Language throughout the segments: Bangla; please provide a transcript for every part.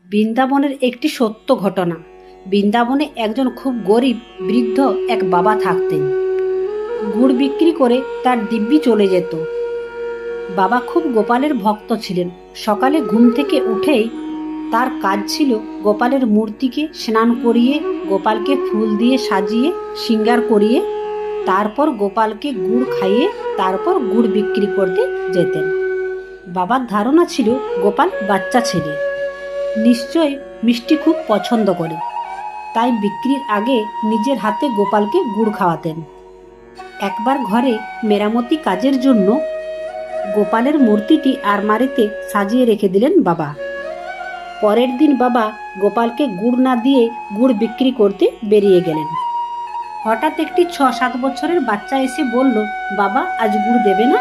বৃন্দাবনের একটি সত্য ঘটনা। বৃন্দাবনে একজন খুব গরিব বৃদ্ধ এক বাবা থাকতেন। গুড় বিক্রি করে তার দিব্যি চলে যেত। বাবা খুব গোপালের ভক্ত ছিলেন। সকালে ঘুম থেকে উঠেই তার কাজ ছিল গোপালের মূর্তিকে স্নান করিয়ে, গোপালকে ফুল দিয়ে সাজিয়ে শৃঙ্গার করিয়ে, তারপর গোপালকে গুড় খাইয়ে তারপর গুড় বিক্রি করতে যেতেন। বাবার ধারণা ছিল গোপাল বাচ্চা ছেলে, নিশ্চয় মিষ্টি খুব পছন্দ করে, তাই বিক্রির আগে নিজের হাতে গোপালকে গুড় খাওয়াতেন। একবার ঘরে মেরামতি কাজের জন্য গোপালের মূর্তিটি আলমারিতে সাজিয়ে রেখে দিলেন বাবা। পরের দিন বাবা গোপালকে গুড় না দিয়ে গুড় বিক্রি করতে বেরিয়ে গেলেন। হঠাৎ একটি 6-7 বছরের বাচ্চা এসে বলল, বাবা আজ গুড় দেবে না?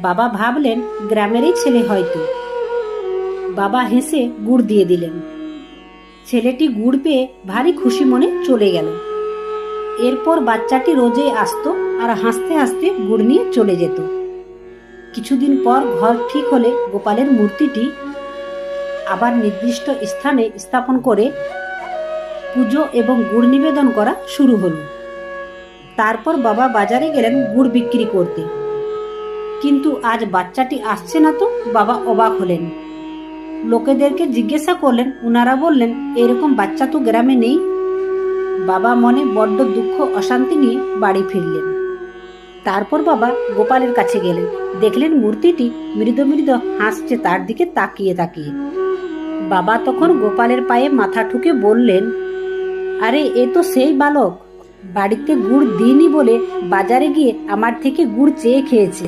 বাবা ভাবলেন গ্রামেরই ছেলে হয়তো। বাবা হেসে গুড় দিয়ে দিলেন। ছেলেটি গুড় পেয়ে ভারী খুশি মনে চলে গেল। এরপর বাচ্চাটি রোজই আসতো আর হাসতে হাসতে গুড় নিয়ে চলে যেত। কিছুদিন পর ঘর ঠিক হলে গোপালের মূর্তিটি আবার নির্দিষ্ট স্থানে স্থাপন করে পুজো এবং গুড় নিবেদন করা শুরু হলো। তারপর বাবা বাজারে গেলেন গুড় বিক্রি করতে, কিন্তু আজ বাচ্চাটি আসছে না তো। বাবা অবাক হলেন। লোকেদেরকে জিজ্ঞাসা করলেন, ওনারা বললেন এরকম বাচ্চা তো গ্রামে নেই। বাবা মনে বড্ড দুঃখ অশান্তি নিয়ে বাড়ি ফিরলেন। তারপর বাবা গোপালের কাছে গেলেন, দেখলেন মূর্তিটি মৃদু মৃদু হাসছে তার দিকে তাকিয়ে তাকিয়ে। বাবা তখন গোপালের পায়ে মাথা ঠুকে বললেন, আরে এ তো সেই বালক, বাড়িতে গুড় দিইনি বলে বাজারে গিয়ে আমার থেকে গুড় চেয়ে খেয়েছে।